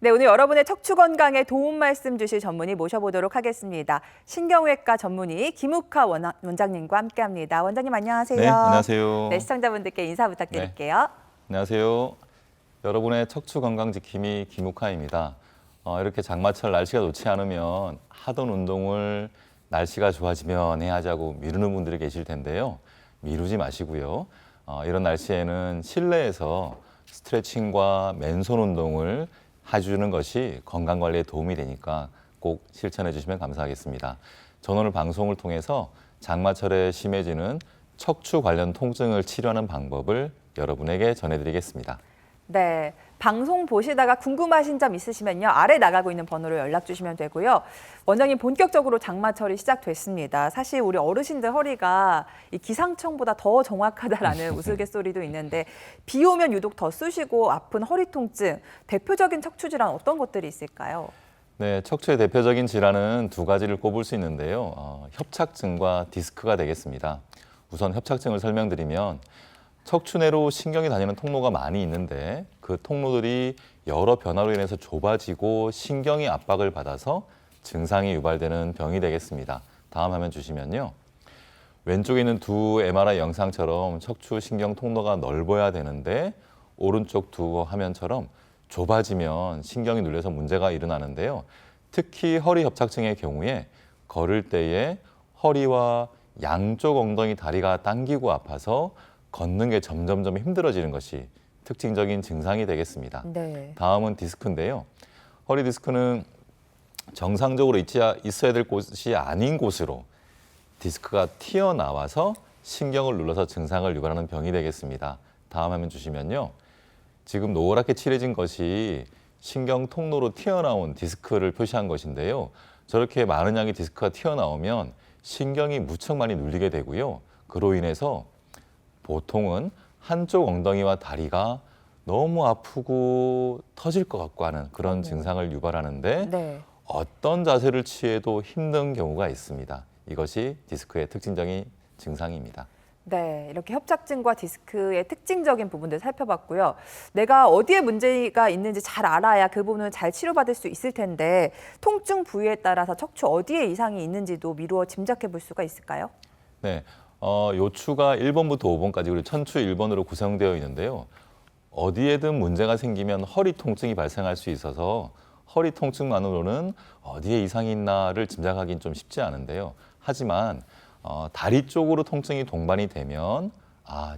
네, 오늘 여러분의 척추 건강에 도움 말씀 주실 전문의 모셔보도록 하겠습니다. 신경외과 전문의 김욱하 원장님과 함께합니다. 원장님 안녕하세요. 네, 안녕하세요. 네, 시청자분들께 인사 부탁드릴게요. 안녕하세요. 여러분의 척추 건강 지킴이 김욱하입니다. 이렇게 장마철 날씨가 좋지 않으면 하던 운동을 날씨가 좋아지면 해야자고 미루는 분들이 계실 텐데요. 미루지 마시고요. 이런 날씨에는 실내에서 스트레칭과 맨손 운동을 해주는 것이 건강관리에 도움이 되니까 꼭 실천해 주시면 감사하겠습니다. 저는 오늘 방송을 통해서 장마철에 심해지는 척추 관련 통증을 치료하는 방법을 여러분에게 전해드리겠습니다. 네, 방송 보시다가 궁금하신 점 있으시면요. 아래 나가고 있는 번호로 연락 주시면 되고요. 원장님 본격적으로 장마철이 시작됐습니다. 사실 우리 어르신들 허리가 이 기상청보다 더 정확하다라는 우스갯소리도 있는데 비 오면 유독 더 쑤시고 아픈 허리 통증, 대표적인 척추 질환 어떤 것들이 있을까요? 네, 척추의 대표적인 질환은 두 가지를 꼽을 수 있는데요. 협착증과 디스크가 되겠습니다. 우선 협착증을 설명드리면 척추 내로 신경이 다니는 통로가 많이 있는데 그 통로들이 여러 변화로 인해서 좁아지고 신경이 압박을 받아서 증상이 유발되는 병이 되겠습니다. 다음 화면 주시면요. 왼쪽에 있는 두 MRI 영상처럼 척추 신경 통로가 넓어야 되는데 오른쪽 두 화면처럼 좁아지면 신경이 눌려서 문제가 일어나는데요. 특히 허리 협착증의 경우에 걸을 때에 허리와 양쪽 엉덩이 다리가 당기고 아파서 걷는 게 점점점 힘들어지는 것이 특징적인 증상이 되겠습니다. 네. 다음은 디스크인데요. 허리 디스크는 정상적으로 있어야 될 곳이 아닌 곳으로 디스크가 튀어나와서 신경을 눌러서 증상을 유발하는 병이 되겠습니다. 다음 화면 주시면요. 지금 노랗게 칠해진 것이 신경 통로로 튀어나온 디스크를 표시한 것인데요. 저렇게 많은 양의 디스크가 튀어나오면 신경이 무척 많이 눌리게 되고요. 그로 인해서 보통은 한쪽 엉덩이와 다리가 너무 아프고 터질 것 같고 하는 그런 증상을 유발하는데 네. 어떤 자세를 취해도 힘든 경우가 있습니다. 이것이 디스크의 특징적인 증상입니다. 네, 이렇게 협착증과 디스크의 특징적인 부분들 살펴봤고요. 내가 어디에 문제가 있는지 잘 알아야 그 부분을 잘 치료받을 수 있을 텐데 통증 부위에 따라서 척추 어디에 이상이 있는지도 미루어 짐작해 볼 수가 있을까요? 네, 요추가 1번부터 5번까지 그리고 천추 1번으로 구성되어 있는데요. 어디에든 문제가 생기면 허리 통증이 발생할 수 있어서 허리 통증만으로는 어디에 이상이 있나를 짐작하기는 좀 쉽지 않은데요. 하지만 다리 쪽으로 통증이 동반이 되면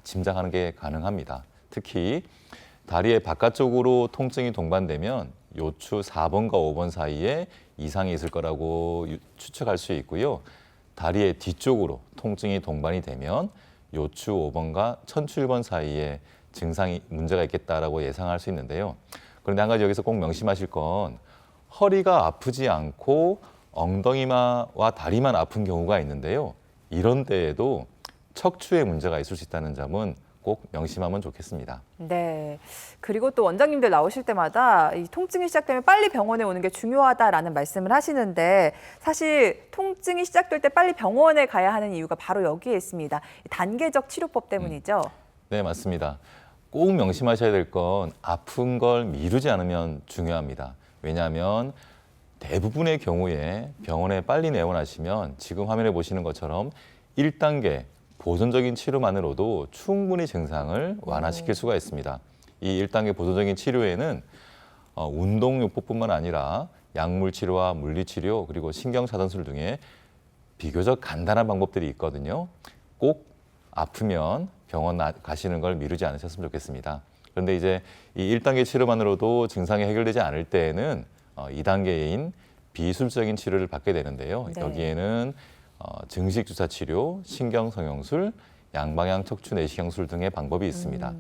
짐작하는 게 가능합니다. 특히 다리의 바깥쪽으로 통증이 동반되면 요추 4번과 5번 사이에 이상이 있을 거라고 추측할 수 있고요. 다리의 뒤쪽으로 통증이 동반이 되면 요추 5번과 천추 1번 사이에 증상이 문제가 있겠다라고 예상할 수 있는데요. 그런데 한 가지 여기서 꼭 명심하실 건 허리가 아프지 않고 엉덩이와 다리만 아픈 경우가 있는데요. 이런 때에도 척추에 문제가 있을 수 있다는 점은 꼭 명심하면 좋겠습니다. 네. 그리고 또 원장님들 나오실 때마다 이 통증이 시작되면 빨리 병원에 오는 게 중요하다라는 말씀을 하시는데 사실 통증이 시작될 때 빨리 병원에 가야 하는 이유가 바로 여기에 있습니다. 단계적 치료법 때문이죠. 네, 맞습니다. 꼭 명심하셔야 될 건 아픈 걸 미루지 않으면 중요합니다. 왜냐하면 대부분의 경우에 병원에 빨리 내원하시면 지금 화면에 보시는 것처럼 1단계 보존적인 치료만으로도 충분히 증상을 완화시킬 수가 있습니다. 이 1단계 보존적인 치료에는 운동요법뿐만 아니라 약물 치료와 물리 치료 그리고 신경차단술 등의 비교적 간단한 방법들이 있거든요. 꼭 아프면 병원 가시는 걸 미루지 않으셨으면 좋겠습니다. 그런데 이제 이 1단계 치료만으로도 증상이 해결되지 않을 때에는 2단계인 비술적인 치료를 받게 되는데요. 네. 여기에는 증식 주사 치료, 신경성형술, 양방향 척추 내시경술 등의 방법이 있습니다.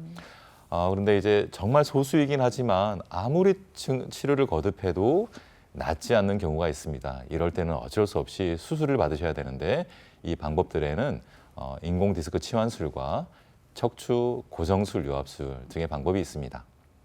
그런데 이제 정말 소수이긴 하지만 아무리 치료를 거듭해도 낫지 않는 경우가 있습니다. 이럴 때는 어쩔 수 없이 수술을 받으셔야 되는데 이 방법들에는 인공 디스크 치환술과 척추 고정술 요합술 등의 방법이 있습니다.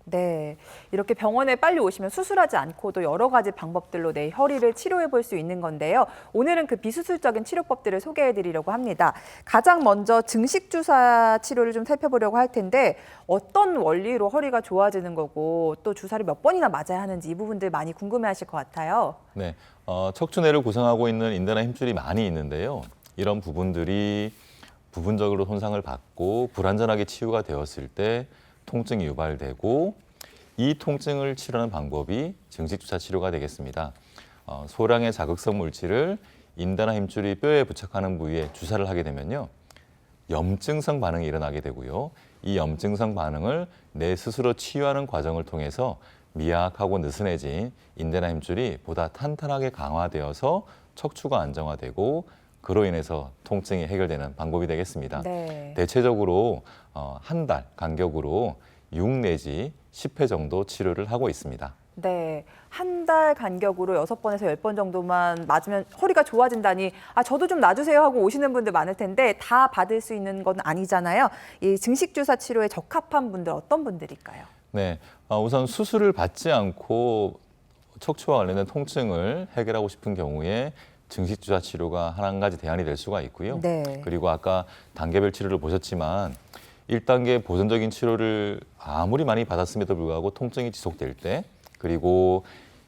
네, 이렇게 병원에 빨리 오시면 수술하지 않고도 여러 가지 방법들로 내 허리를 치료해 볼 수 있는 건데요. 오늘은 그 비수술적인 치료법들을 소개해 드리려고 합니다. 가장 먼저 증식 주사 치료를 좀 살펴보려고 할 텐데 어떤 원리로 허리가 좋아지는 거고 또 주사를 몇 번이나 맞아야 하는지 이 부분들 많이 궁금해 하실 것 같아요. 네, 척추내를 구성하고 있는 인대나 힘줄이 많이 있는데요. 이런 부분들이 부분적으로 손상을 받고 불완전하게 치유가 되었을 때 통증이 유발되고 이 통증을 치료하는 방법이 증식주사 치료가 되겠습니다. 소량의 자극성 물질을 인대나 힘줄이 뼈에 부착하는 부위에 주사를 하게 되면요. 염증성 반응이 일어나게 되고요. 이 염증성 반응을 내 스스로 치유하는 과정을 통해서 미약하고 느슨해진 인대나 힘줄이 보다 탄탄하게 강화되어서 척추가 안정화되고 그로 인해서 통증이 해결되는 방법이 되겠습니다. 네. 대체적으로 한 달 간격으로 6 내지 10회 정도 치료를 하고 있습니다. 네, 한 달 간격으로 6번에서 10번 정도만 맞으면 허리가 좋아진다니 저도 좀 놔주세요 하고 오시는 분들 많을 텐데 다 받을 수 있는 건 아니잖아요. 이 증식주사 치료에 적합한 분들 어떤 분들일까요? 네, 우선 수술을 받지 않고 척추와 관련된 통증을 해결하고 싶은 경우에 증식주사 치료가 한 가지 대안이 될 수가 있고요. 네. 그리고 아까 단계별 치료를 보셨지만 1단계 보존적인 치료를 아무리 많이 받았음에도 불구하고 통증이 지속될 때 그리고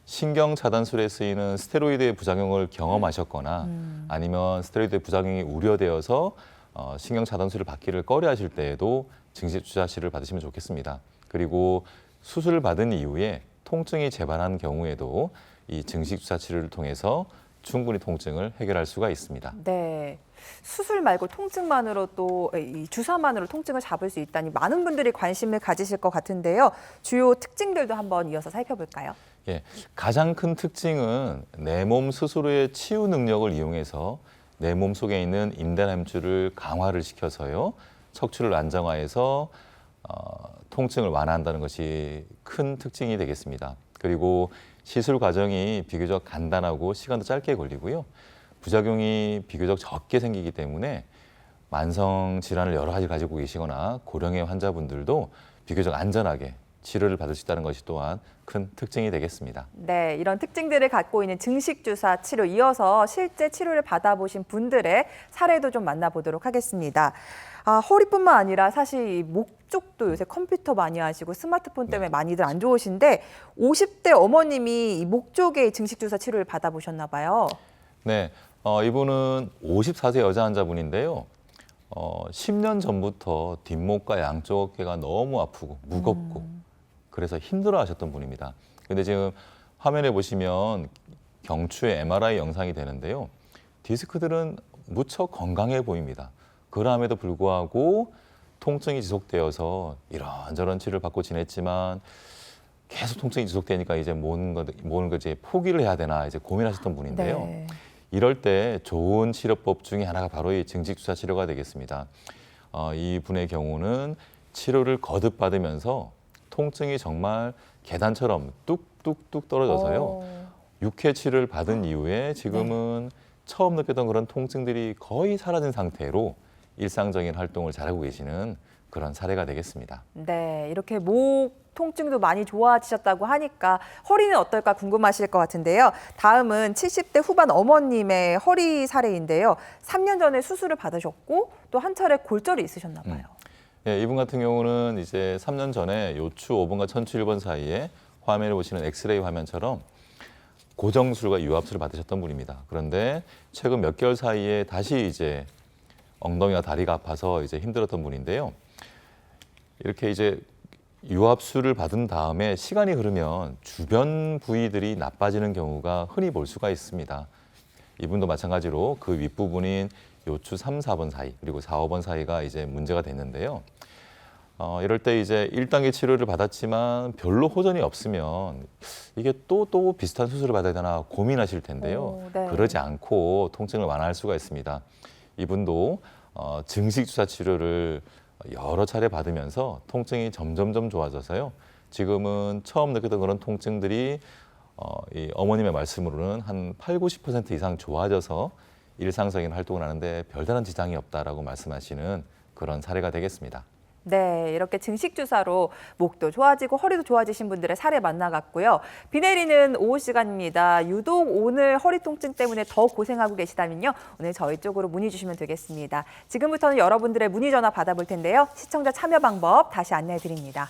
신경 차단술에 쓰이는 스테로이드의 부작용을 경험하셨거나 아니면 스테로이드의 부작용이 우려되어서 신경 차단술을 받기를 꺼려하실 때에도 증식주사 치료를 받으시면 좋겠습니다. 그리고 수술을 받은 이후에 통증이 재발한 경우에도 이 증식주사 치료를 통해서 충분히 통증을 해결할 수가 있습니다. 네, 수술 말고 통증만으로도 이 주사만으로 통증을 잡을 수 있다니 많은 분들이 관심을 가지실 것 같은데요. 주요 특징들도 한번 이어서 살펴볼까요? 예, 가장 큰 특징은 내 몸 스스로의 치유 능력을 이용해서 내 몸 속에 있는 인대나 힘줄을 강화를 시켜서요. 척추를 안정화해서 통증을 완화한다는 것이 큰 특징이 되겠습니다. 그리고 시술 과정이 비교적 간단하고 시간도 짧게 걸리고요. 부작용이 비교적 적게 생기기 때문에 만성 질환을 여러 가지 가지고 계시거나 고령의 환자분들도 비교적 안전하게 치료를 받을 수 있다는 것이 또한 큰 특징이 되겠습니다. 네, 이런 특징들을 갖고 있는 증식주사 치료 이어서 실제 치료를 받아보신 분들의 사례도 좀 만나보도록 하겠습니다. 허리뿐만 아니라 사실 이 목 쪽도 요새 컴퓨터 많이 하시고 스마트폰 때문에 많이들 안 좋으신데 50대 어머님이 이 목 쪽에 증식주사 치료를 받아보셨나 봐요. 네, 이분은 54세 여자 환자분인데요. 10년 전부터 뒷목과 양쪽 어깨가 너무 아프고 무겁고 그래서 힘들어 하셨던 분입니다. 근데 지금 화면에 보시면 경추의 MRI 영상이 되는데요. 디스크들은 무척 건강해 보입니다. 그럼에도 불구하고 통증이 지속되어서 이런저런 치료를 받고 지냈지만 계속 통증이 지속되니까 이제 모든 거 이제 포기를 해야 되나 이제 고민하셨던 분인데요. 네. 이럴 이럴 때 좋은 치료법 중에 하나가 바로 이 증식주사 치료가 되겠습니다. 이 분의 경우는 치료를 거듭받으면서 통증이 정말 계단처럼 뚝뚝뚝 떨어져서요. 6회 치료를 받은 이후에 지금은 처음 느꼈던 그런 통증들이 거의 사라진 상태로 일상적인 활동을 잘하고 계시는 그런 사례가 되겠습니다. 네, 이렇게 목 통증도 많이 좋아지셨다고 하니까 허리는 어떨까 궁금하실 것 같은데요. 다음은 70대 후반 어머님의 허리 사례인데요. 3년 전에 수술을 받으셨고 또 한 차례 골절이 있으셨나 봐요. 예, 이분 같은 경우는 이제 3년 전에 요추 5번과 천추 1번 사이에 화면을 보시는 엑스레이 화면처럼 고정술과 유압술을 받으셨던 분입니다. 그런데 최근 몇 개월 사이에 다시 이제 엉덩이와 다리가 아파서 이제 힘들었던 분인데요. 이렇게 이제 유압술을 받은 다음에 시간이 흐르면 주변 부위들이 나빠지는 경우가 흔히 볼 수가 있습니다. 이분도 마찬가지로 그 윗부분인 요추 3, 4번 사이 그리고 4, 5번 사이가 이제 문제가 됐는데요. 이럴 때 이제 1단계 치료를 받았지만 별로 호전이 없으면 이게 또 비슷한 수술을 받아야 되나 고민하실 텐데요. 네. 그러지 않고 통증을 완화할 수가 있습니다. 이분도 증식주사 치료를 여러 차례 받으면서 통증이 점점점 좋아져서요. 지금은 처음 느꼈던 그런 통증들이 이 어머님의 말씀으로는 한 8, 90% 이상 좋아져서 일상적인 활동을 하는데 별다른 지장이 없다라고 말씀하시는 그런 사례가 되겠습니다. 네, 이렇게 증식 주사로 목도 좋아지고 허리도 좋아지신 분들의 사례 만나갔고요. 비 내리는 오후 시간입니다. 유독 오늘 허리 통증 때문에 더 고생하고 계시다면요. 오늘 저희 쪽으로 문의 주시면 되겠습니다. 지금부터는 여러분들의 문의 전화 받아볼 텐데요. 시청자 참여 방법 다시 안내해 드립니다.